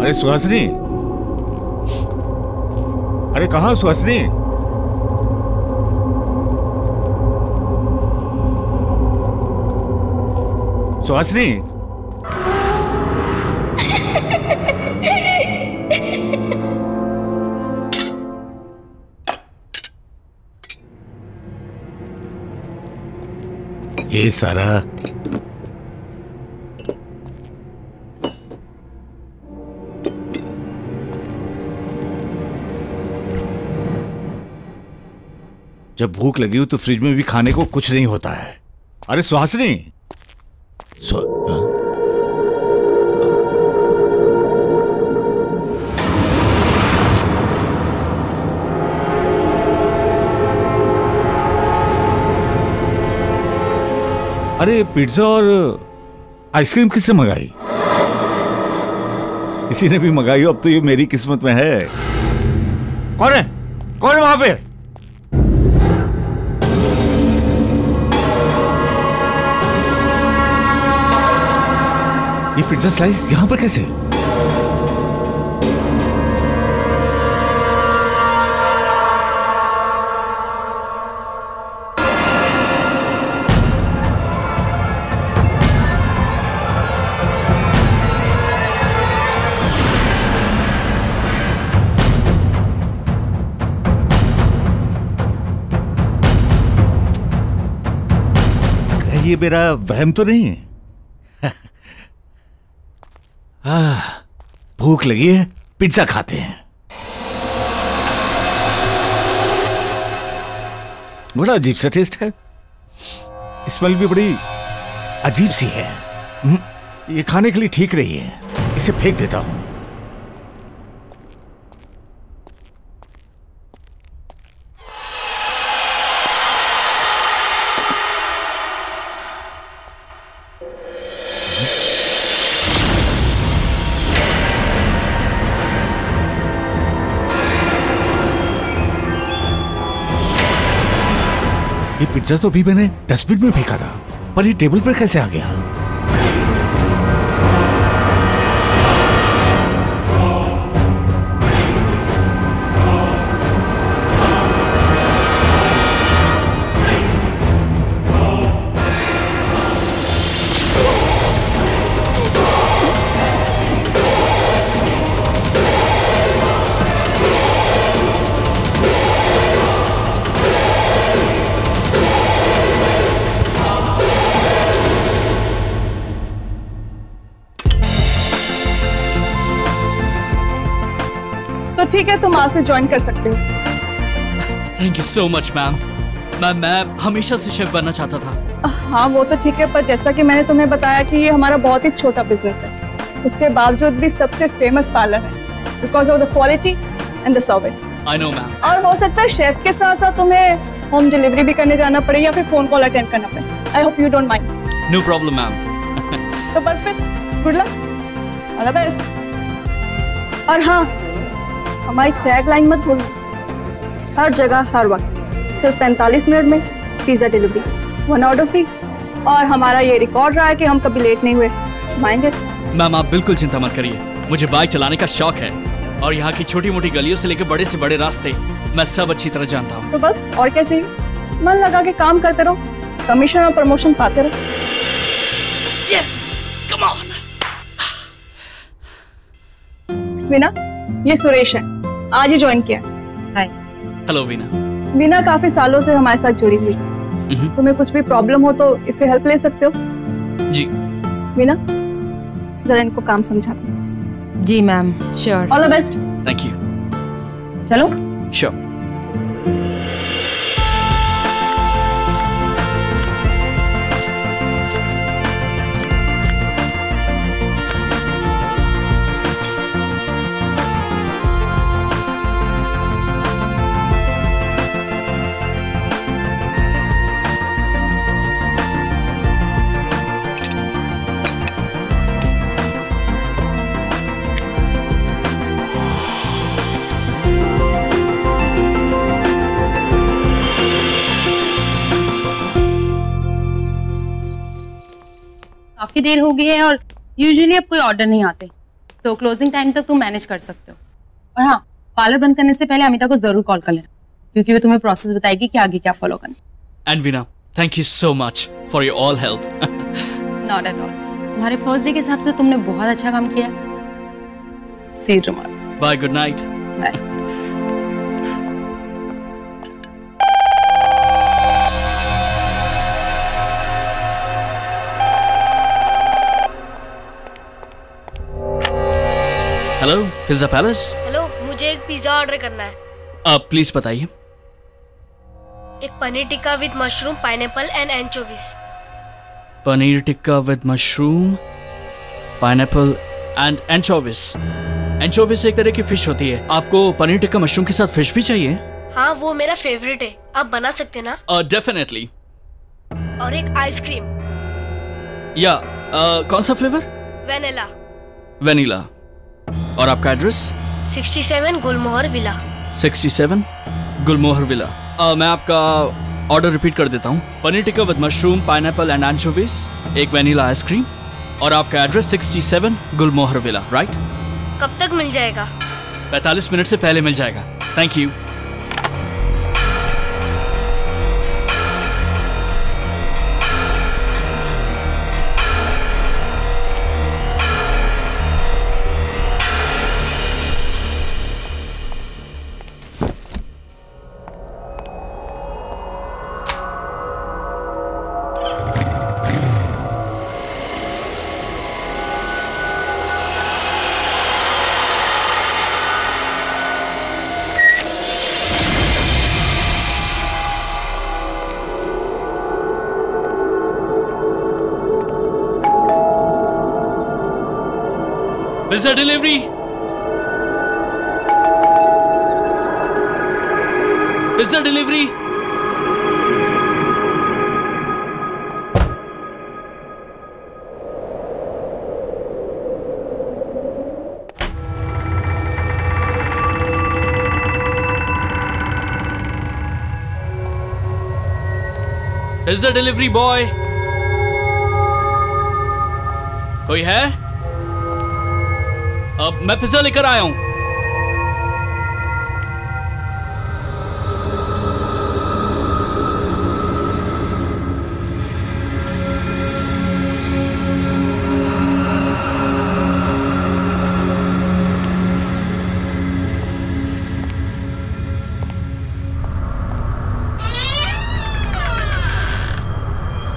अरे सुहासिनी, अरे कहाँ सुहासिनी? सुहासिनी, ये सारा जब भूख लगी हो तो फ्रिज में भी खाने को कुछ नहीं होता है। अरे सुहासिनी, अरे पिज्जा और आइसक्रीम किसने मंगाई? किसी ने भी मंगाई हो, अब तो ये मेरी किस्मत में है। कौन है? कौन है वहां पे? ये पिज्जा स्लाइस यहां पर कैसे? ये मेरा वहम तो नहीं है? भूख लगी है, पिज्जा खाते हैं। बड़ा अजीब सा टेस्ट है, स्मेल भी बड़ी अजीब सी है। ये खाने के लिए ठीक नहीं है, इसे फेंक देता हूं। ये पिज्जा तो अभी मैंने डस्टबिन में फेंका था, पर ये टेबल पर कैसे आ गया? ठीक है, तुम आज से ज्वाइन कर सकते हो। Thank you so much ma'am. मैं हमेशा से शेफ बनना चाहता था। हाँ वो तो ठीक है, पर जैसा कि मैंने तुम्हें बताया कि ये हमारा बहुत ही छोटा बिजनेस है, उसके बावजूद भी सबसे फेमस पार्लर है because of the quality and the service. I know ma'am. और हो सकता है शेफ के साथ साथ तुम्हें होम डिलीवरी भी करने जाना पड़े या फिर फोन कॉल अटेंड करना पड़े। I hope you don't mind. No problem ma'am. तो बस फिर good luck, all the best. और हाँ, हमारी टैग लाइन मत भूलना, हर जगह हर वक्त सिर्फ 45 मिनट में पिज्जा डिलीवरी, 1 ऑर्डर फ्री। और हमारा ये रिकॉर्ड रहा है कि हम कभी लेट नहीं हुए। Mind it? मैम आप बिल्कुल चिंता मत करिए, मुझे बाइक चलाने का शौक है और यहाँ की छोटी मोटी गलियों से लेकर बड़े से बड़े रास्ते मैं सब अच्छी तरह जानता हूँ। तो बस और क्या चाहिए, मन लगा के काम करते रहो, कमीशन और प्रमोशन पाते रहो। Yes, come on. वीना, ये सुरेश है, आज ही ज्वाइन किया। हाय। हेलो वीना। वीना काफी सालों से हमारे साथ जुड़ी हुई है। तुम्हें कुछ भी प्रॉब्लम हो तो इससे हेल्प ले सकते हो। जी। वीना, जरा इनको काम समझाते। जी ma'am, sure. All the best. Thank you. चलो। श्योर। काफी देर हो गई है और यूजुअली अब कोई ऑर्डर नहीं आते, तो क्लोजिंग टाइम तक तुम मैनेज कर सकते हो। और हाँ, पार्लर बंद करने से पहले अमिता को जरूर कॉल कर लेना, क्योंकि वो तुम्हें प्रोसेस बताएगी कि आगे क्या फॉलो करना। And Veena, thank you so much for your all help. Not at all. तुम्हारे फर्स्ट डे के हिसाब से तुमने बहुत अच्छा काम किया। See you tomorrow. Bye, good night. Bye. Hello, pizza palace. Hello, मुझे एक पिज्जा ऑर्डर करना है। आप प्लीज बताइए। एक paneer tikka with mushroom, pineapple and anchovies. Paneer tikka with mushroom, pineapple and anchovies. Anchovies एक तरह की फिश होती है। आपको पनीर टिक्का मशरूम के साथ फिश भी चाहिए? हाँ, वो मेरा फेवरेट है। आप बना सकते ना? डेफिनेटली। और एक आइसक्रीम। या कौन सा फ्लेवर? वेनिला। वेनिला। और आपका address? 67 Gulmohar villa. 67 Gulmohar villa. मैं आपका ऑर्डर रिपीट कर देता हूँ। Paneer tikka with mushroom, pineapple and anchovies, एक वेनिला आइसक्रीम, और आपका एड्रेस 67 गुलमोहर विला, राइट? कब तक मिल जाएगा? 45 मिनट से पहले मिल जाएगा। Thank you. Pizza delivery. Pizza delivery. Pizza delivery boy. कोई है? अब मैं पिज्जा लेकर आया हूं।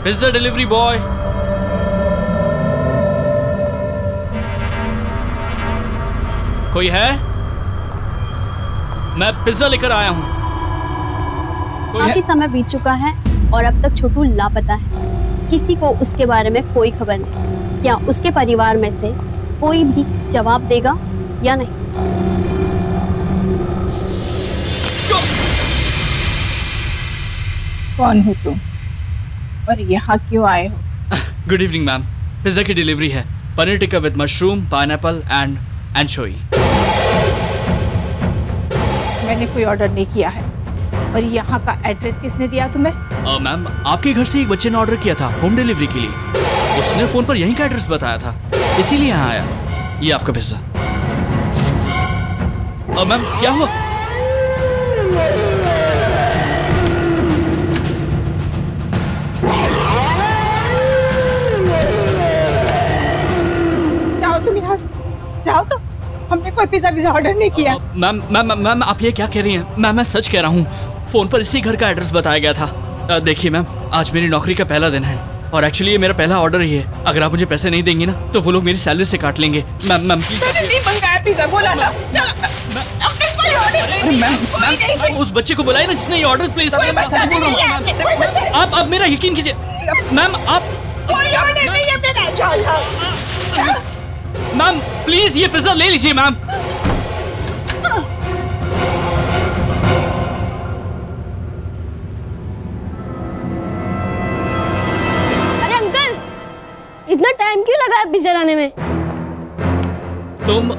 Pizza delivery boy. कोई है? मैं पिज्जा लेकर आया हूं। काफी समय बीत चुका है और अब तक छोटू लापता है। किसी को उसके बारे में कोई खबर नहीं। क्या उसके परिवार में से कोई भी जवाब देगा या नहीं? कौन हो तुम और यहाँ क्यों आए हो? गुड इवनिंग मैम, पिज्जा की डिलीवरी है। Paneer tikka with mushroom, pineapple and anchovy. मैंने कोई ऑर्डर नहीं किया है। और यहाँ का एड्रेस किसने दिया तुम्हें? मैम, आपके घर से एक बच्चे ने ऑर्डर किया था होम डिलीवरी के लिए। उसने फोन पर यहीं का एड्रेस बताया था, इसीलिए यहाँ आया। ये आपका पिज्जा। मैम, क्या हुआ? जाओ तुम यहाँ से, जाओ। तो हमने कोई पिज्जा ऑर्डर नहीं किया। मैम मैम मैम, आप ये क्या कह रही हैं? मैम, मैं सच कह रहा हूँ। फोन पर इसी घर का एड्रेस बताया गया था। देखिए मैम, आज मेरी नौकरी का पहला दिन है और एक्चुअली ये मेरा पहला ऑर्डर ही है। अगर आप मुझे पैसे नहीं देंगे ना तो वो लोग मेरी सैलरी से काट लेंगे। Ma'am please. मैंने नहीं मंगाया पिज्जा, बोला ना। चलो, हमने कोई ऑर्डर नहीं किया। मैम, उस बच्चे को बुलाइए ना जिसने ये ऑर्डर प्लेस किया। आप अब मेरा यकीन कीजिए मैम। आप कोई ऑर्डर नहीं है मेरा। चलो मैम, प्लीज ये पिज्जा ले लीजिए मैम। अरे अंकल, इतना टाइम क्यों लगा है पिज्जा लाने में? तुम?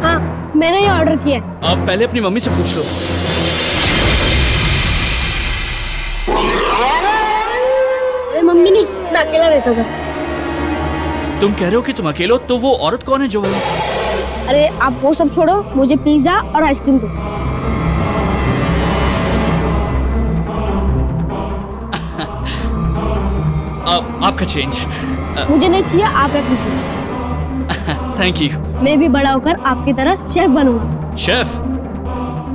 हाँ, मैंने ये ऑर्डर किया है। आप पहले अपनी मम्मी से पूछ लो। अरे मम्मी नहीं, मैं अकेला रहता था। तुम कह रहे हो कि तुम अकेले हो, तो वो औरत कौन है जो वो? अरे आप वो सब छोड़ो, मुझे पिज्जा और आइसक्रीम दो। आपका चेंज। मुझे नहीं चाहिए, आप रख लीजिए। Thank you. मैं भी बड़ा होकर आपकी तरह शेफ बनूंगा। शेफ?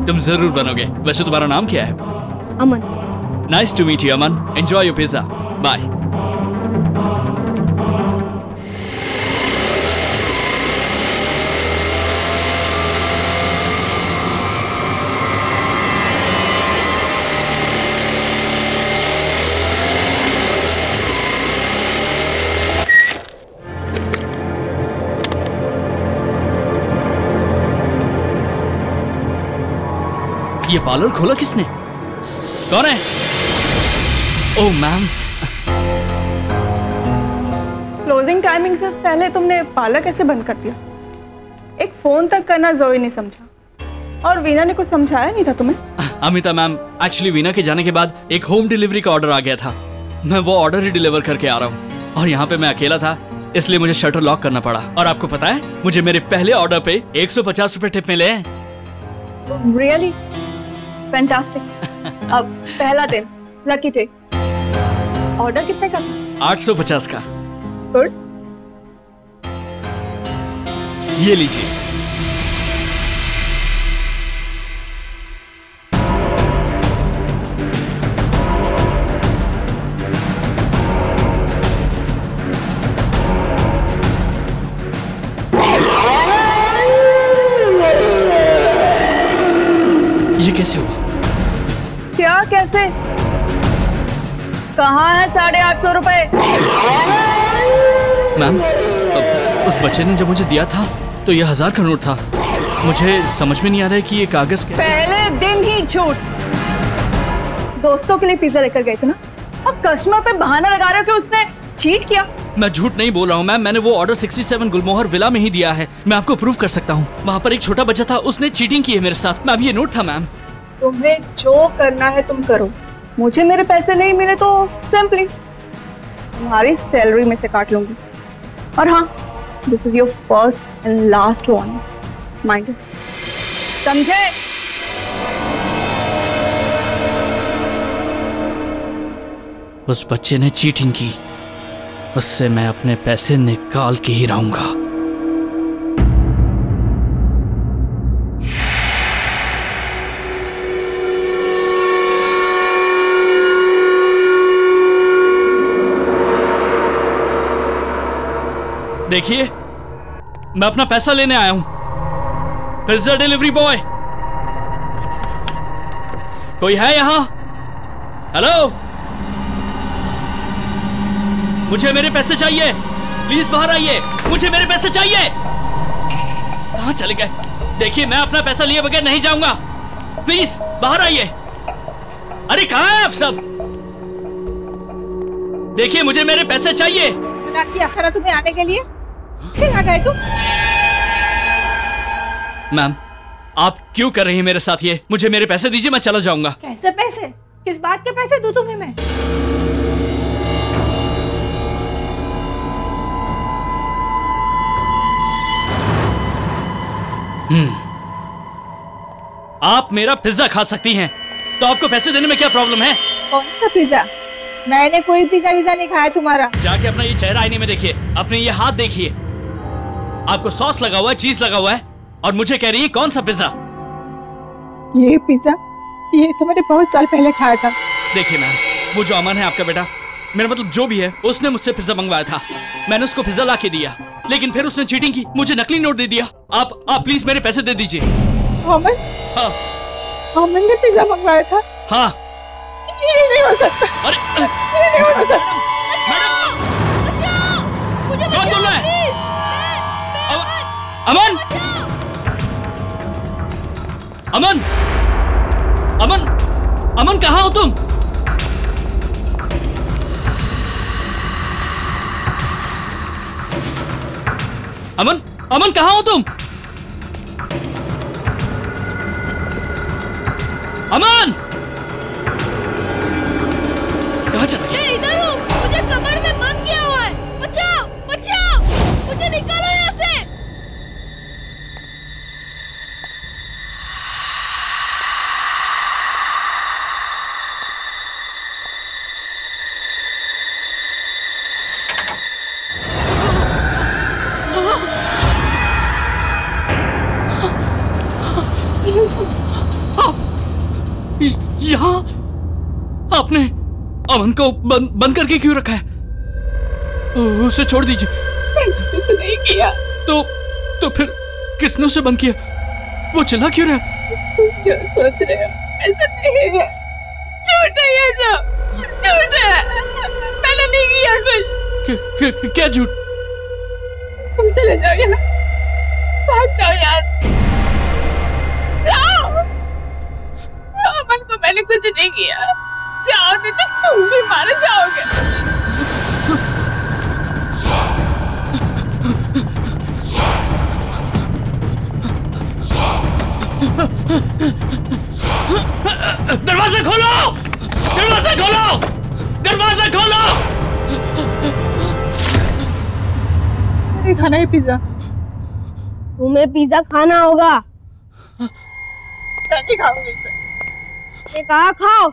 तुम जरूर बनोगे। वैसे तुम्हारा नाम क्या है? Aman. Nice to meet you Aman. Enjoy your pizza. Bye. ये पार्लर खोला किसने? कौन है? ओह मैम। क्लोजिंग टाइमिंग से पहले तुमने पार्लर कैसे बंद कर दिया? एक फोन तक करना जरूरी नहीं समझा? और वीना ने कुछ समझाया नहीं था तुम्हें? अमिता मैम, एक्चुअली वीना के जाने के बाद एक होम डिलीवरी का ऑर्डर आ गया था। मैं वो ऑर्डर ही डिलीवर करके आ रहा हूँ और यहाँ पे मैं अकेला था, इसलिए मुझे शटर लॉक करना पड़ा। और आपको पता है, मुझे मेरे पहले ऑर्डर पे 150 रुपए टिप मिले हैं। Really fantastic. अब पहला दिन, लकी डे। ऑर्डर कितने का था? 850 का। गुड। ये लीजिए। ये कैसे हुआ? क्या कैसे? कहाँ है 850 रुपए? मैम, उस बच्चे ने जब मुझे दिया था तो ये 1000 का नोट था। मुझे समझ में नहीं आ रहा है कि ये कागज कैसे। पहले दिन ही झूठ। दोस्तों के लिए पिज्जा लेकर गए थे ना, अब कस्टमर पे बहाना लगा रहे हो कि उसने चीट किया। मैं झूठ नहीं बोल रहा हूँ मैम, मैंने वो ऑर्डर 67 गुलमोहर विला में ही दिया है। मैं आपको प्रूव कर सकता हूँ। वहाँ पर एक छोटा बच्चा था, उसने चीटिंग की है मेरे साथ। मैम, ये नोट था मैम। तुम्हें जो करना है तुम करो, मुझे मेरे पैसे नहीं मिले तो सिंपली तुम्हारी सैलरी में से काट लूंगी। और हाँ, this is your first and last warning, mind it, समझे? उस बच्चे ने चीटिंग की, उससे मैं अपने पैसे निकाल के ही रहूंगा। देखिए, मैं अपना पैसा लेने आया हूं। पिज्जा डिलीवरी बॉय, कोई है यहां? हेलो, मुझे मेरे पैसे चाहिए। प्लीज बाहर आइए, मुझे मेरे पैसे चाहिए। कहां चले गए? देखिए, मैं अपना पैसा लिए बगैर नहीं जाऊंगा। प्लीज बाहर आइए। अरे कहां है आप सब? देखिए, मुझे मेरे पैसे चाहिए। मना किया था तुम्हें आने के लिए, फिर आ गए तुम। मैम, आप क्यों कर रही हैं मेरे साथ ये? मुझे मेरे पैसे दीजिए, मैं चला जाऊंगा। कैसे पैसे? किस बात के पैसे दूं तुम्हें मैं? आप मेरा पिज्जा खा सकती हैं, तो आपको पैसे देने में क्या प्रॉब्लम है? कौन सा पिज्जा? मैंने कोई पिज्जा विज़ा नहीं खाया तुम्हारा। जाके अपना ये चेहरा आईने में देखिए, अपने ये हाथ देखिए। आपको सॉस लगा हुआ है, चीज लगा हुआ है, और मुझे कह रही है कौन सा पिज्जा? ये पिज्जा, ये तो मैंने बहुत साल पहले खाया था। देखिए मैम, वो जो अमन है आपका बेटा, मेरा मतलब जो भी है, उसने मुझसे पिज्जा मंगवाया था। मैंने उसको पिज्जा ला के दिया, लेकिन फिर उसने चीटिंग की, मुझे नकली नोट दे दिया। आप प्लीज मेरे पैसे दे दीजिए। अमन? हाँ। अमन ने पिज्जा मंगवाया था? हाँ। ये नहीं हो सकता। अरे ये नहीं हो सकता। मुझे कौन बोल रहा है? अमन! अमन! अमन! अमन, कहाँ हो तुम? अमन! अमन, कहाँ हो तुम? अमन! कहाँ चला गया? मैं इधर हूँ, मुझे कमर में बंद किया हुआ है। बचाओ, बचाओ! अमन को बंद करके क्यों रखा है? उसे छोड़ दीजिए। कुछ नहीं किया। तो फिर किसने उसे बंद किया? वो चिल्ला क्यों रहा है? जो सोच रहे हो ऐसा नहीं है, झूठ है ये सब, झूठ है। मैंने नहीं किया कुछ। क्या झूठ? तुम चले जाओ यहाँ, भाग जाओ यहाँ से। जाओ। अमन को मैंने कुछ नहीं किया। जाओ, नहीं तो तुम भी मारे जाओगे। दरवाजा खोलो! दरवाजा खोलो! दरवाजा खोलो! मुझे खाना है पिज्जा। तुम्हें पिज्जा खाना होगा। मैं नहीं खाऊंगी इसे। ये कहा खाओ।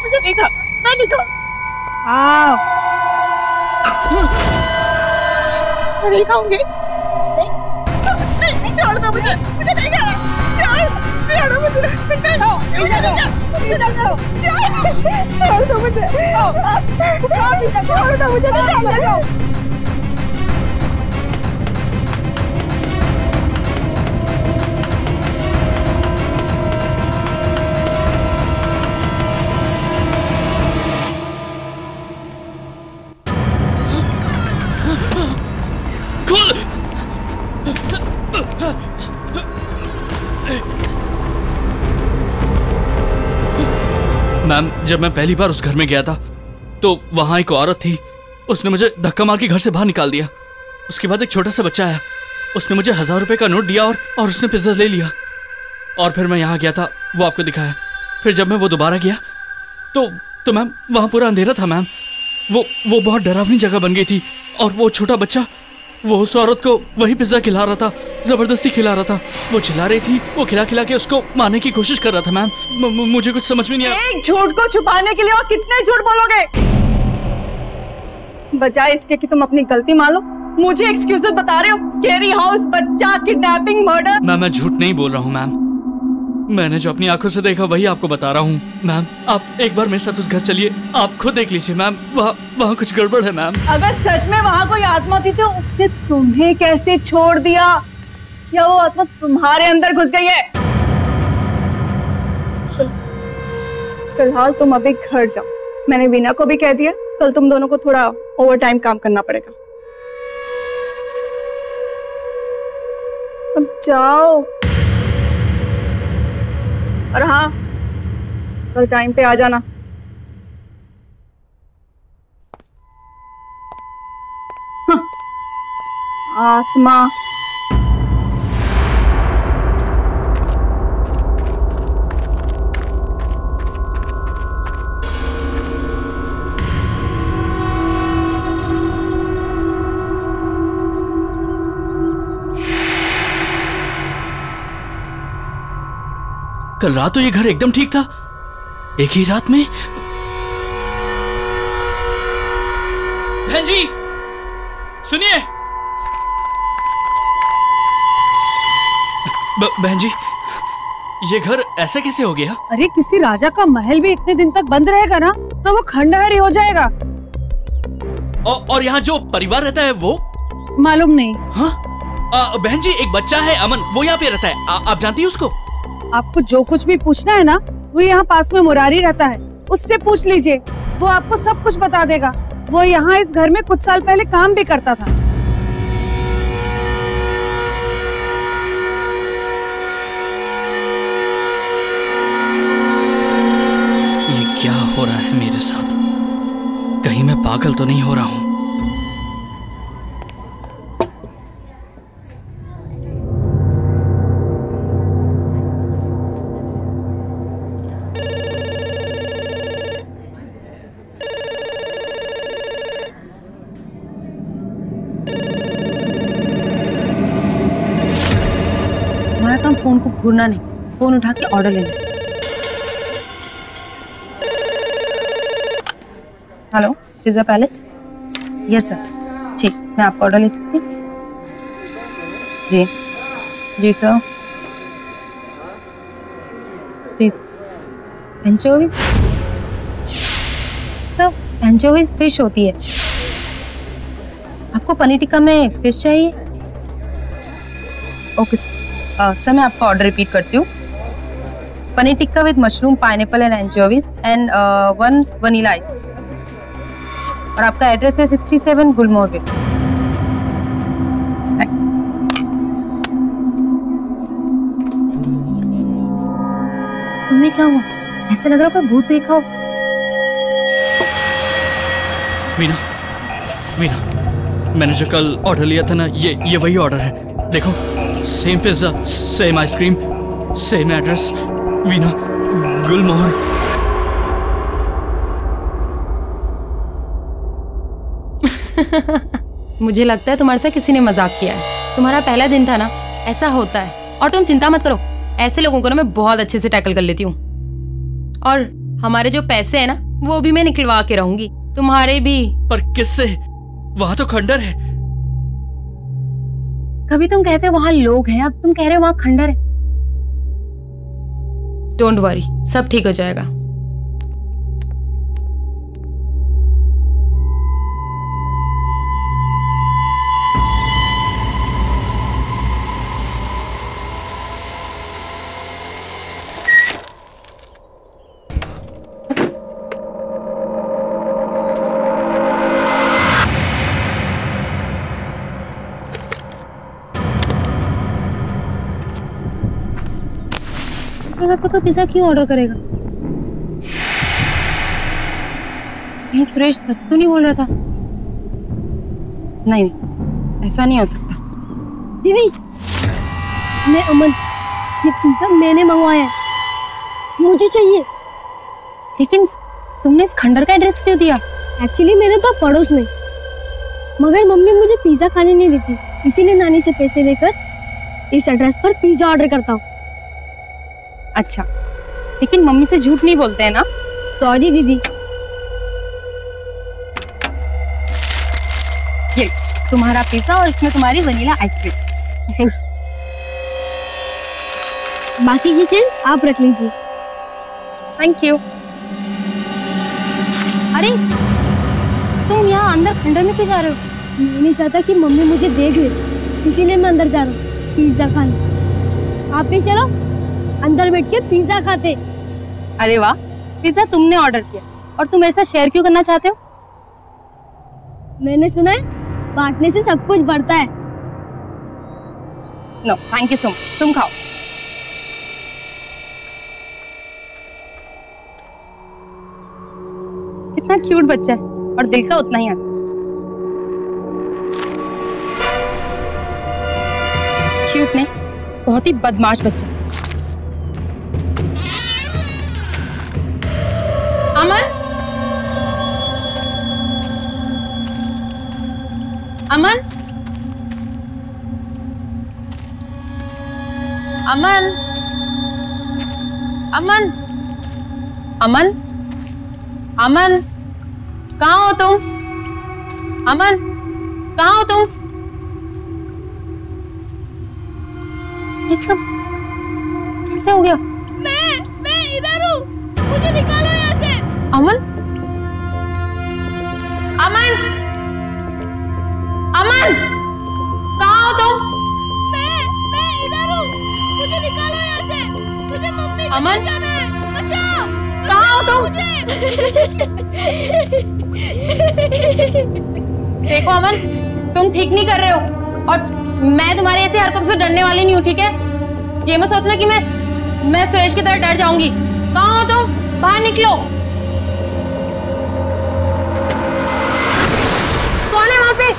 मुझे नहीं खा, मैं नहीं खाऊं। खाओ। मैं नहीं खाऊंगी। नहीं, छोड़ दो मुझे नहीं खाना। छोड़ो मुझे। खाओ, पिज्जा खाओ, पिज्जा खाओ। छोड़ दो मुझे। खाओ पिज्जा, छोड़ दो मुझे। पिज्जा खाओ। मैम, जब मैं पहली बार उस घर में गया था तो वहां एक औरत थी। उसने मुझे धक्का मार के घर से बाहर निकाल दिया। उसके बाद एक छोटा सा बच्चा आया, उसने मुझे 1000 रुपए का नोट दिया और उसने पिज्जा ले लिया। और फिर मैं यहाँ गया था, वो आपको दिखाया। फिर जब मैं वो दोबारा गया तो मैम वहाँ पूरा अंधेरा था मैम। वो बहुत डरावनी जगह बन गई थी। और वो छोटा बच्चा वो उस औरत को वही पिज्जा खिला रहा था, जबरदस्ती खिला रहा था। वो चिल्ला रही थी, वो खिला खिला के उसको मारने की कोशिश कर रहा था मैम। मुझे कुछ समझ में नहीं आया। एक झूठ को छुपाने के लिए और कितने झूठ बोलोगे? बजाय इसके कि तुम अपनी गलती मान लो, मुझे एक्सक्यूजेस बता रहे हो। स्केरी हाउस, बच्चा, किडनैपिंग, मर्डर। मैं झूठ नहीं बोल रहा हूँ मैम। मैंने जो अपनी आंखों से देखा वही आपको बता रहा हूँ मैम। आप एक बार मेरे साथ उस घर चलिए, आप खुद देख लीजिए मैम। वहाँ कुछ गड़बड़ है मैम। अगर सच में वहाँ कोई आत्मा थी तो उसने तुम्हें कैसे छोड़ दिया? या वो आत्मा तुम्हारे अंदर घुस गई है? फिलहाल तुम अभी घर जाओ। मैंने वीना को भी कह दिया, कल तुम दोनों को थोड़ा ओवर टाइम काम करना पड़ेगा। अब जाओ। और हाँ, कल टाइम पे आ जाना। आत्मा। कल रात तो ये घर एकदम ठीक था, एक ही रात में। बहन जी सुनिए। बहन जी, ये घर ऐसा कैसे हो गया? अरे किसी राजा का महल भी इतने दिन तक बंद रहेगा ना तो वो खंडहर ही हो जाएगा। और यहाँ जो परिवार रहता है वो? मालूम नहीं। हाँ बहन जी, एक बच्चा है अमन, वो यहाँ पे रहता है। आप जानती है उसको? आपको जो कुछ भी पूछना है ना, वो यहाँ पास में मुरारी रहता है, उससे पूछ लीजिए। वो आपको सब कुछ बता देगा। वो यहाँ इस घर में कुछ साल पहले काम भी करता था। ये क्या हो रहा है मेरे साथ? कहीं मैं पागल तो नहीं हो रहा हूँ? फोन को घूरना नहीं, फोन उठा के ऑर्डर लेना। Hello, pizza palace? Yes sir. ठीक, मैं आपका ऑर्डर ले सकती हूँ? जी जी सर। जी एंचोवीज एंचोवीज फिश होती है। आपको पनीर टिक्का में फिश चाहिए? ओके सर, मैं आपका ऑर्डर रिपीट करती हूँ। Paneer tikka with mushroom, pineapple and anchovies and 1 vanilla ice. और आपका एड्रेस है 67 गुलमोहर वे। तुम्हें क्या हुआ? ऐसे लग रहा है कोई भूत देखा हो। मीना, मीना, मैंने जो कल ऑर्डर लिया था ना, ये वही ऑर्डर है। देखो, same pizza, same ice cream, same address. Meena, Gulmohar. मुझे लगता है तुम्हारे साथ किसी ने मजाक किया है। तुम्हारा पहला दिन था ना, ऐसा होता है। और तुम चिंता मत करो, ऐसे लोगों को ना मैं बहुत अच्छे से टैकल कर लेती हूँ। और हमारे जो पैसे हैं ना, वो भी मैं निकलवा के रहूंगी, तुम्हारे भी। पर किससे? वहां तो खंडर है। कभी तुम कहते हो वहां लोग हैं, अब तुम कह रहे हो वहां खंडर है। डोंट वरी, सब ठीक हो जाएगा। जगह से कोई पिज्जा क्यों ऑर्डर करेगा? कहीं सुरेश सच तो नहीं बोल रहा था? नहीं, ऐसा नहीं हो सकता। दीदी, मैं अमन, ये पिज्जा मैंने मंगवाया है, मुझे चाहिए। लेकिन तुमने इस खंडर का एड्रेस क्यों दिया? एक्चुअली मेरे तो पड़ोस में, मगर मम्मी मुझे पिज्जा खाने नहीं देती, इसीलिए नानी से पैसे लेकर इस एड्रेस पर पिज्जा ऑर्डर करता हूँ। अच्छा, लेकिन मम्मी से झूठ नहीं बोलते हैं ना? सॉरी दीदी। ये तुम्हारा पिज्जा और इसमें तुम्हारी वनीला आइसक्रीम। Thank you. बाकी की चीज आप रख लीजिए। Thank you. अरे तुम यहाँ अंदर खंडर में क्यों जा रहे हो? मैं नहीं चाहता कि मम्मी मुझे देख ले, इसीलिए मैं अंदर जा रहा हूँ पिज्जा खाने। आप भी चलो, अंदर बैठ के पिज्जा खाते। अरे वाह, पिज्जा तुमने ऑर्डर किया और तुम मेरे साथ शेयर क्यों करना चाहते हो? मैंने सुना है बांटने से सब कुछ बढ़ता है। No thank you so much, तुम खाओ। कितना क्यूट बच्चा है और दिल का उतना ही आता। क्यूट नहीं, बहुत ही बदमाश बच्चा। अमन, अमन, अमन, अमन, अमन, अमन, कहाँ हो तुम? अमन, कहाँ हो तुम? ये सब कैसे हो गया? मैं इधर हूँ, मुझे निकालो यहाँ से। अमन, अमन, अमन, कहाँ हो तुम? मैं इधर हूँ, मुझे निकालो यहाँ से। मुझे मम्मी को अमन, बचाना है, बचाओ। कहाँ हो तुम? देखो अमन, तुम ठीक नहीं कर रहे हो और मैं तुम्हारी ऐसी हरकतों से डरने वाली नहीं हूँ, ठीक है? ये मत सोचना कि मैं सुरेश की तरह डर जाऊंगी। कहाँ हो तुम? बाहर निकलो। कौन है वहां पे?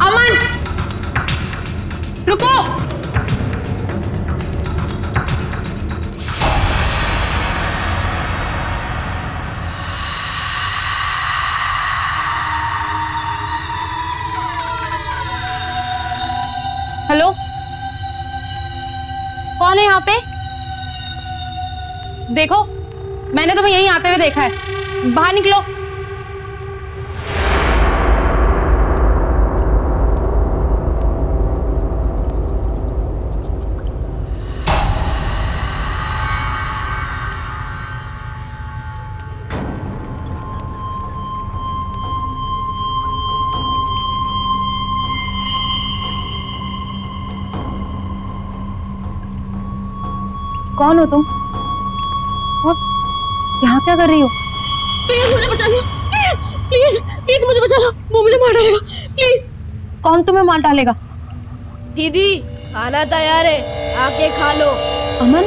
अमन, रुको। हेलो, कौन है यहाँ पे? देखो, मैंने तुम्हें यहीं आते हुए देखा है। बाहर निकलो। कौन हो तुम और यहाँ क्या कर रही हो? प्लीज मुझे बचा लो, प्लीज प्लीज मुझे बचा लो, वो मुझे मार डालेगा, प्लीज। कौन तुम्हें मार डालेगा? दीदी खाना तैयार है, आके खा लो। अमन?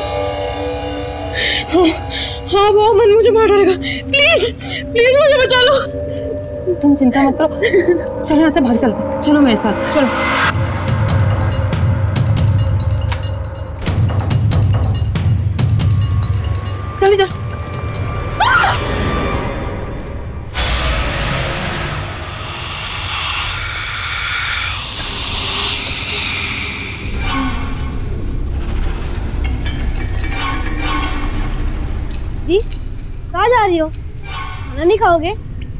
हाँ वो अमन मुझे मार डालेगा, प्लीज प्लीज मुझे बचा लो। तुम चिंता मत करो, चलो यहाँ से भाग चलते, चलो मेरे साथ चलो। जल्दी चल। जी कहाँ जा रही हो? खाना नहीं खाओगे?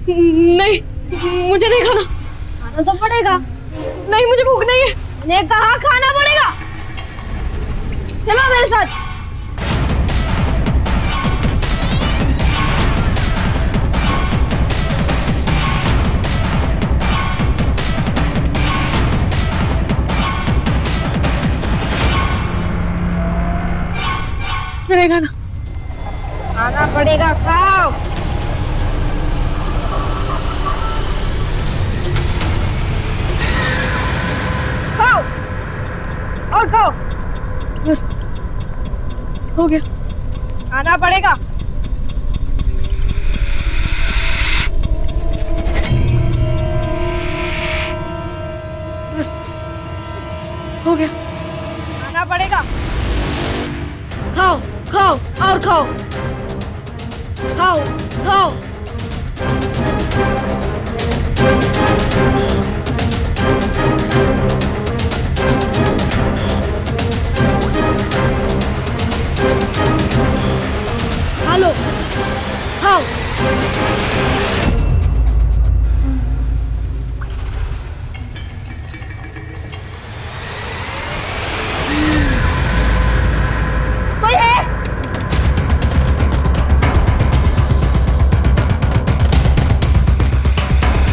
नहीं मुझे नहीं खाना। खाना तो पड़ेगा। नहीं मुझे भूख नहीं है। मैंने कहा खाना पड़ेगा। चलो मेरे साथ। नहीं खाना। खाना पड़ेगा, खाओ। खाओ और खाओ। बस हो गया। खाना पड़ेगा। बस हो गया। खाना पड़ेगा। खाओ खाओ और खाओ। खाओ खाओ। खा लो, खाओ। कोई है?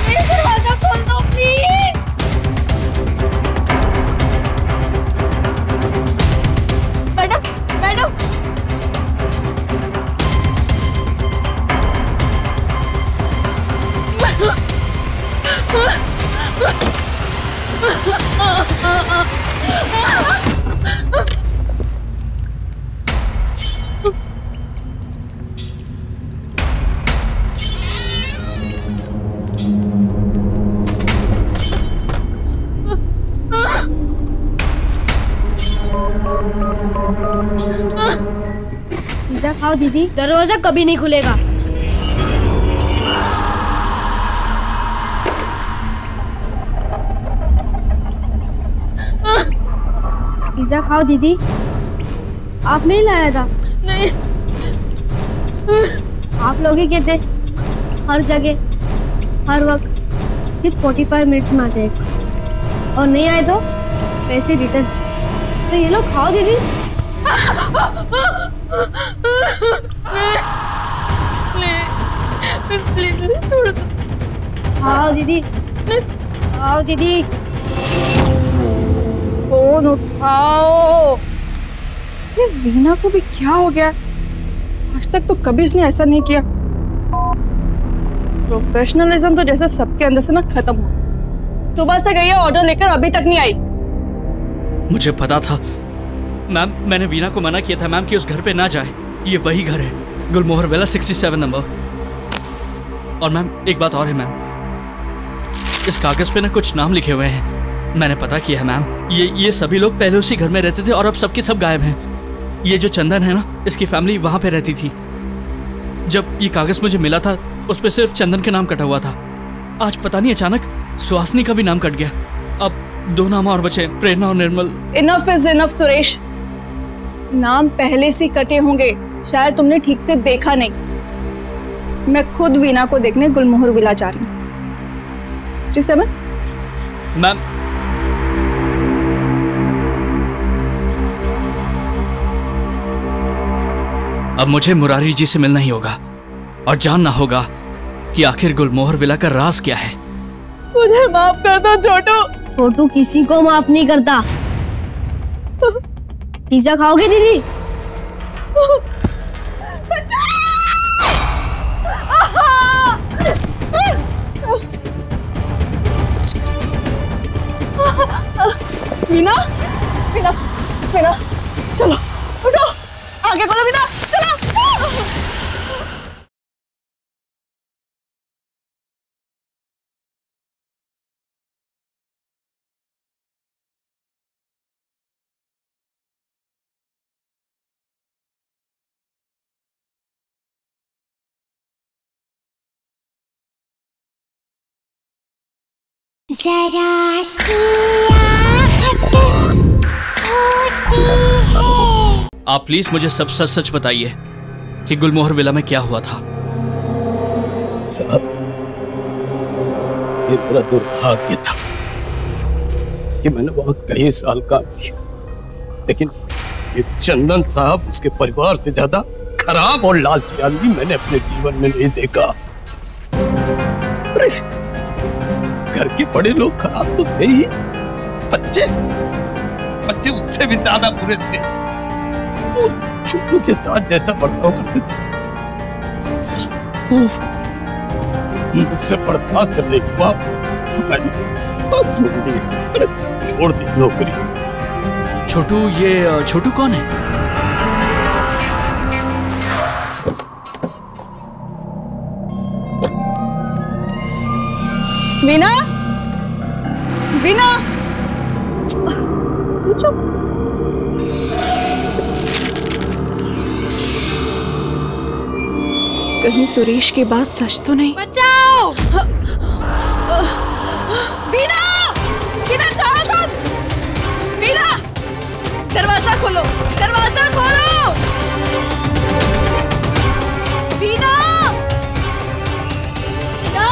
प्लीज दरवाजा खोल दो, प्लीज। मैडम मैडम पिज़्ज़ा खाओ दीदी, दरवाजा कभी नहीं खुलेगा। पिज़्ज़ा खाओ दीदी। आप नहीं लाया था? नहीं। आप लोग ही कहते हर जगह हर वक्त सिर्फ 45 मिनट्स में आ जाएगा और नहीं आए तो पैसे रिटर्न। तो ये लोग खाओ दीदी। प्लीज छोड़ दो। खाओ दीदी, खाओ दीदी। फोन उठाओ। ये वीना को भी क्या हो गया? आज तक तो कभी उसने ऐसा नहीं किया। प्रोफेशनलिज्म तो जैसे सबके अंदर से ना खत्म हो। सुबह से गई है ऑर्डर लेकर, अभी तक नहीं आई। मुझे पता था मैम, मैंने वीना को मना किया था मैम कि उस घर पे ना जाए। ये वही घर है, गुलमोहर विला 67 नंबर। और मैम एक बात और है मैम, इस कागज पे ना कुछ नाम लिखे हुए हैं। मैंने पता किया है मैम, ये सभी लोग पहले उसी घर में रहते थे और अब सबके सब गायब हैं। ये जो चंदन है ना, इसकी फैमिली वहाँ पे रहती थी। जब ये कागज मुझे मिला था उस पर सिर्फ चंदन के नाम कटा हुआ था। आज पता नहीं अचानक सुहासिनी का भी नाम कट गया। अब 2 नाम और बचे, प्रेरणा और Nirmal. Enough is enough Suresh. नाम पहले से कटे होंगे, शायद तुमने ठीक से देखा नहीं। मैं खुद वीना को देखने गुलमोहर विला जा रही हूँ। 67 मैम अब मुझे मुरारी जी से मिलना ही होगा और जानना होगा कि आखिर गुलमोहर विला का राज क्या है। मुझे माफ कर दो छोटू। छोटू किसी को माफ नहीं करता। पिज़्ज़ा खाओगे दीदी? वीना, वीना, वीना, चलो उठो, आगे बोलो वीना, चलो। जरा सी आप प्लीज मुझे सब सच सच बताइए कि गुलमोहर विला में क्या हुआ था। साहब, ये मेरा दुर्भाग्य था कि मैंने वहां कई साल काम किया, लेकिन ये चंदन साहब, उसके परिवार से ज्यादा खराब और लालची आदमी मैंने अपने जीवन में नहीं देखा। अरे घर के बड़े लोग खराब तो थे ही, बच्चे उससे भी ज्यादा बुरे थे। वो छोटू के साथ जैसा बर्ताव करते थे मुझसे बर्दाश्त करने के बाद मैंने छोड़ दी नौकरी। छोटू, ये छोटू कौन है? वीना, वीना, कहीं सुरेश की बात सच तो नहीं? बचाओ! वीना, वीना कहाँ तुम? वीना, दरवाजा खोलो, दरवाजा खोलो! वीना, वीना,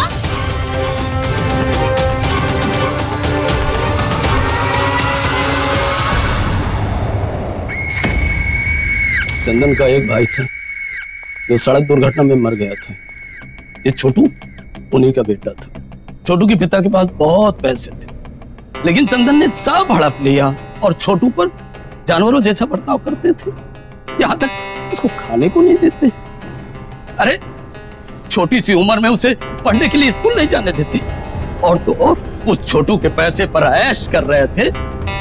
चंदन का एक भाई था जो सड़क दुर्घटना में मर गया था। ये छोटू उन्हीं का बेटा था। छोटू के पिता के पास बहुत पैसे थे, लेकिन चंदन ने सब हड़प लिया और छोटू पर जानवरों जैसा बर्ताव करते थे, यहाँ तक उसको खाने को नहीं देते। अरे छोटी सी उम्र में उसे पढ़ने के लिए स्कूल नहीं जाने देते, और तो और उस छोटू के पैसे पर ऐश कर रहे थे,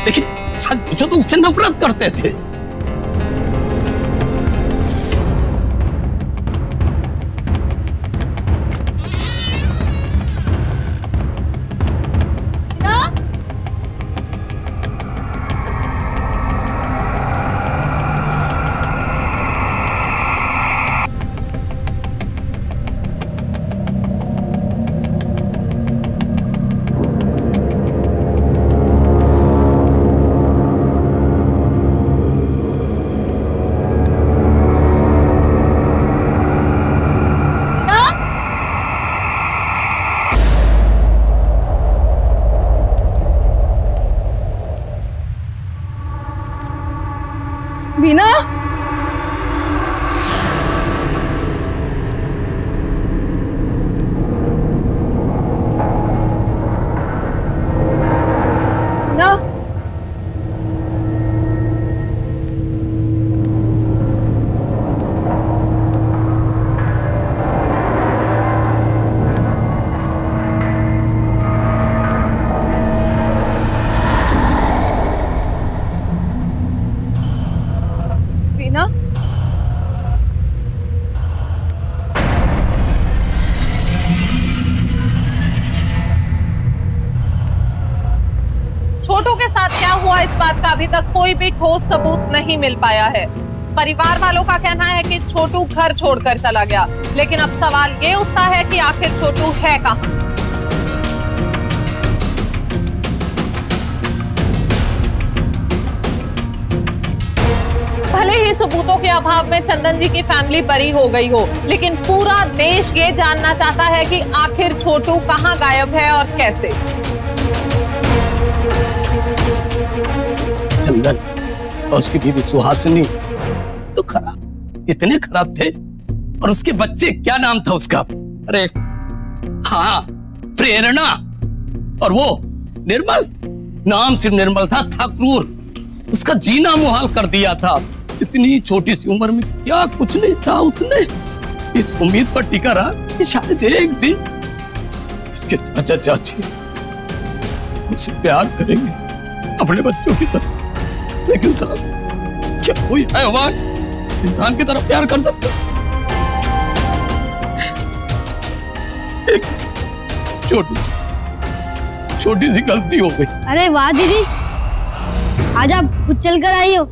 लेकिन सच पूछो तो उससे नफरत करते थे। वीना, वीना, वीना, छोटू के साथ क्या हुआ इस बात का अभी तक कोई भी ठोस सबूत नहीं मिल पाया है। परिवार वालों का कहना है कि छोटू घर छोड़कर चला गया, लेकिन अब सवाल ये उठता है कि आखिर छोटू है कहाँ? भले ही सबूतों के अभाव में चंदन जी की फैमिली बरी हो गई हो, लेकिन पूरा देश ये जानना चाहता है कि आखिर छोटू कहाँ गायब है और कैसे। चंदन और उसकी बीवी सुहासिनी तो खराब, इतने खराब थे। और उसके बच्चे, क्या नाम था उसका? अरे हाँ, प्रेरणा। और वो निर्मल, नाम सिर्फ निर्मल था, क्रूर। उसका जीना मुहाल कर दिया था। इतनी छोटी सी उम्र में क्या कुछ नहीं सहा उसने। इस उम्मीद पर टिका रहा कि शायद एक दिन उसके चाचा चाची उससे प्यार करेंगे अपने बच्चों की तरह। लेकिन साहब, क्या कोई हैवान इंसान की तरह प्यार कर सकता? एक छोटी सी गलती हो गई। अरे वाह दीदी, आज आप खुद चल कर आई हो।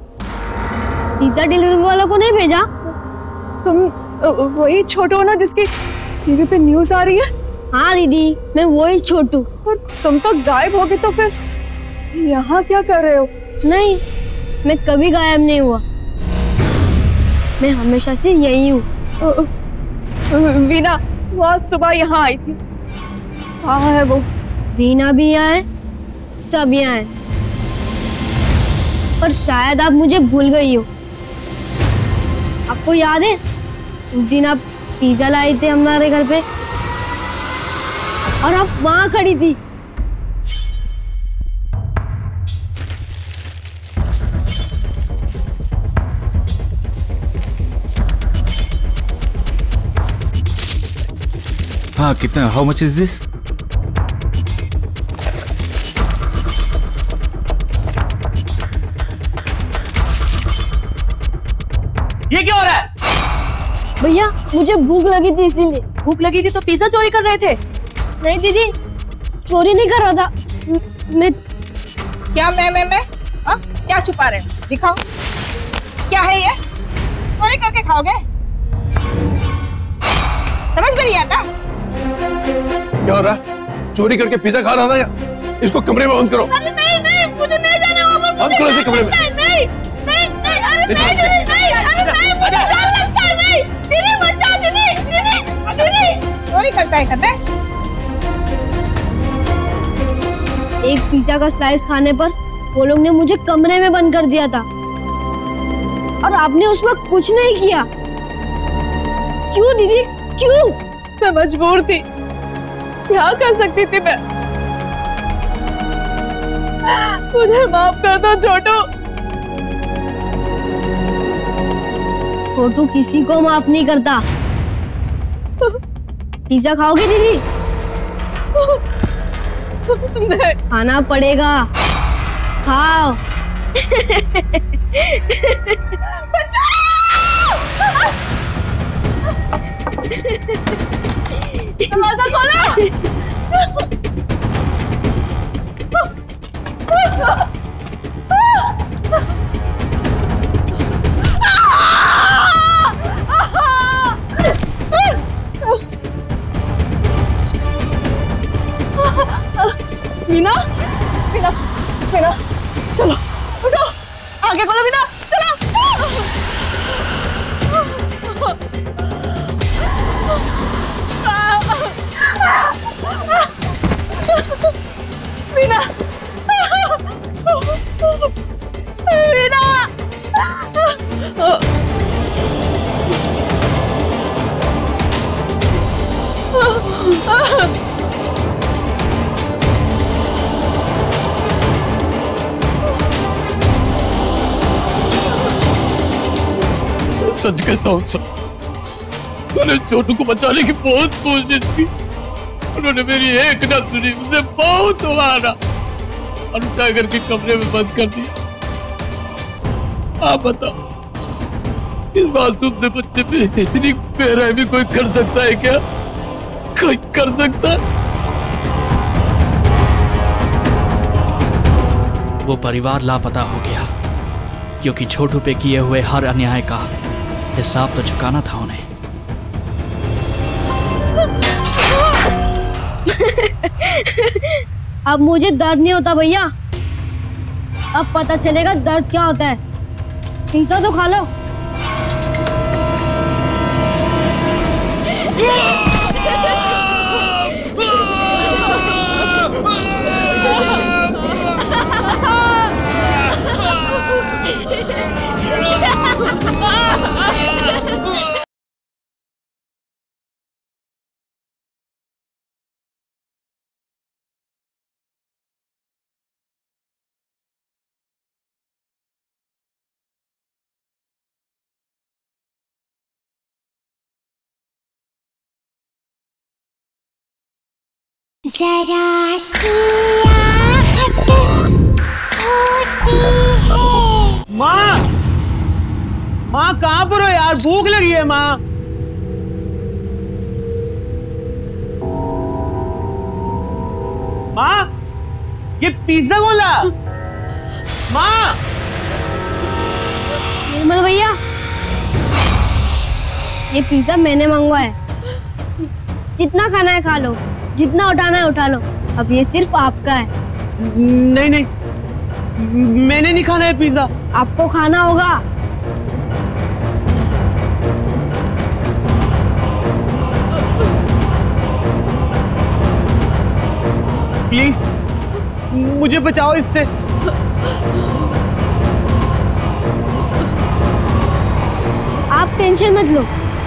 पिज्जा डिलीवरी वालों को नहीं भेजा? तुम वही छोटू हो ना जिसकी टीवी पे न्यूज आ रही है? हाँ दीदी, मैं वही छोटू। और तुम तो गायब हो गए, तो फिर यहाँ क्या कर रहे हो? नहीं, मैं कभी गायब नहीं हुआ, मैं हमेशा से यही हूँ। वीना वो आज सुबह यहाँ आई थी, कहाँ है वो? वीना भी यहाँ है, सब यहाँ है, पर शायद आप मुझे भूल गई हो। आपको याद है उस दिन आप पिज्जा लाए थे हमारे घर पे और आप वहां खड़ी थी? हाँ, कितना? How much is this? ये क्या हो रहा है? भैया मुझे भूख लगी थी इसीलिए। भूख लगी थी तो पिज्जा चोरी कर रहे थे? नहीं दीदी, चोरी नहीं कर रहा था मैं। क्या मैं क्या छुपा रहे हो? दिखाओ क्या है ये? चोरी करके खाओगे? समझ में नहीं आता? क्या हो रहा? चोरी करके पिज्जा खा रहा था या? इसको कमरे में बंद करो। अरे नहीं नहीं, मुझे नहीं जाना वहाँ पर। बंद करो इसे कमरे में। नहीं नहीं नहीं नहीं, अरे नहीं नहीं नहीं, अरे नहीं, मुझे डर लगता है। नहीं दीदी, बचाओ दीदी, दीदी दीदी। चोरी करता है घर में? एक पिज्जा का स्लाइस खाने पर वो लोग ने मुझे कमरे में बंद कर दिया था और आपने उस वक्त कुछ नहीं किया। क्यों दीदी, क्यों? मैं मजबूर थी, क्या कर सकती थी मैं? मुझे माफ कर दो छोटू। छोटू किसी को माफ नहीं करता। पिज्जा खाओगे दीदी? नहीं। खाना पड़ेगा, खाओ। दरवाजा खोलो। मीना, मीना, मीना, चलो उठो, आगे खोलो मीना, चलो। मीना, मीना। सच कहता हूँ सर, मैंने छोटू को बचाने की बहुत कोशिश की। उन्होंने मेरी एक ना सुनी, मुझे बहुत मारा और उठा करके कमरे में बंद कर दिया। आप बताओ, इस मासूम से बच्चे पे इतनी बेरहमी कोई कर सकता है क्या? कोई कर सकता है? वो परिवार लापता हो गया क्योंकि छोटू पे किए हुए हर अन्याय का हिसाब तो चुकाना था उन्हें। अब मुझे दर्द नहीं होता भैया, अब पता चलेगा दर्द क्या होता है। पिज्जा तो खा लो। जरा सी आहट होती है। माँ, माँ कहाँ पर हो यार? भूख लगी है माँ। माँ, ये पिज्जा कौन ला? माँ, निर्मल भैया, ये पिज्जा मैंने मंगवाया है। जितना खाना है खा लो, जितना उठाना है उठा लो। अब ये सिर्फ आपका है। नहीं नहीं, मैंने नहीं खाना है पिज्जा। आपको खाना होगा। प्लीज मुझे बचाओ इससे। आप टेंशन मत लो,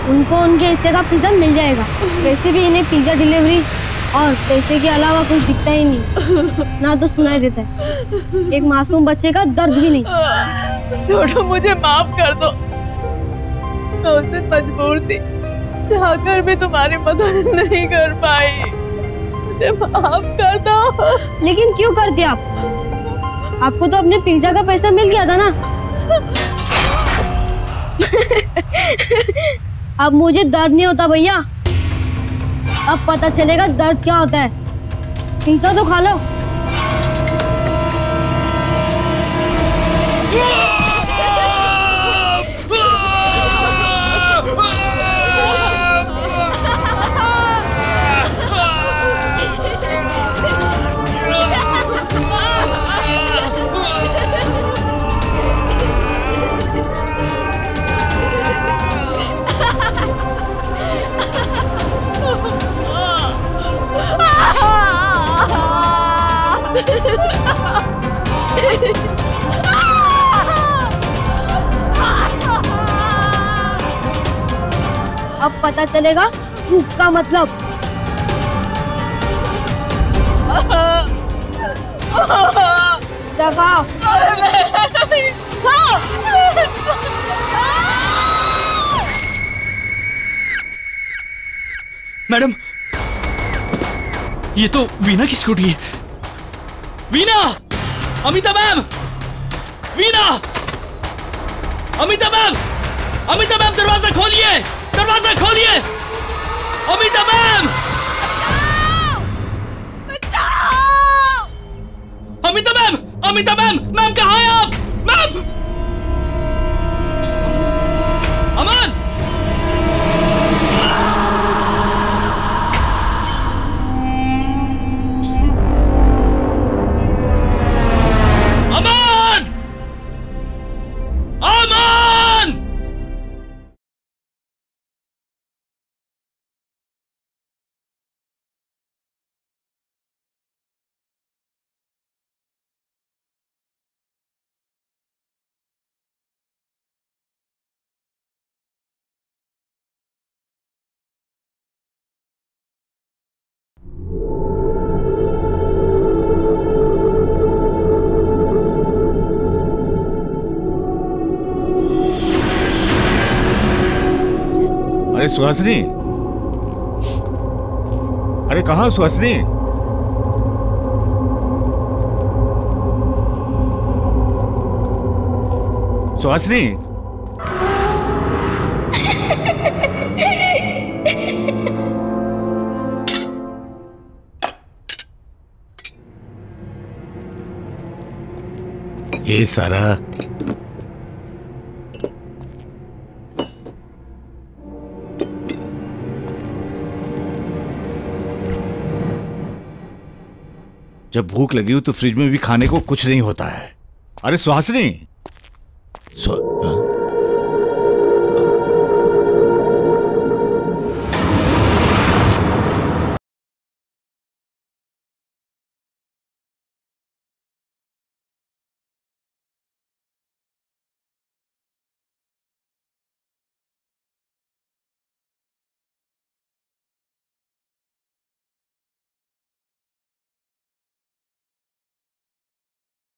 उनको उनके हिस्से का पिज्जा मिल जाएगा। वैसे भी इन्हें पिज्जा डिलीवरी और पैसे के अलावा कुछ दिखता ही नहीं, ना तो सुनाई देता है। एक मासूम बच्चे का दर्द भी नहीं। छोड़ो, मुझे माफ कर दो। मैं उस दिन मजबूर थी, चाहकर भी तुम्हारी मदद नहीं कर पाई। मुझे माफ कर दो। लेकिन क्यों करते आप? आपको तो अपने पिज्जा का पैसा मिल गया था ना। अब मुझे दर्द नहीं होता भैया। अब पता चलेगा दर्द क्या होता है। पिज्जा तो खा लो। अब पता चलेगा भूख का मतलब। खाओ। मैडम, ये तो वीना की स्कूटी है। Veena! Amita ma'am! Veena! Amita ma'am! Amita ma'am, दरवाजा खोलिए! दरवाजा खोलिए! अमिता मैम! बचाओ! Amita ma'am! Amita ma'am! Ma'am कहाँ हैं आप? मैम! अमन! अमन! अमन! अरे सुहासिनी, अरे कहाँ सुहासिनी? सुहासिनी, ये सारा जब भूख लगी हो तो फ्रिज में भी खाने को कुछ नहीं होता है। अरे सुहासिनी,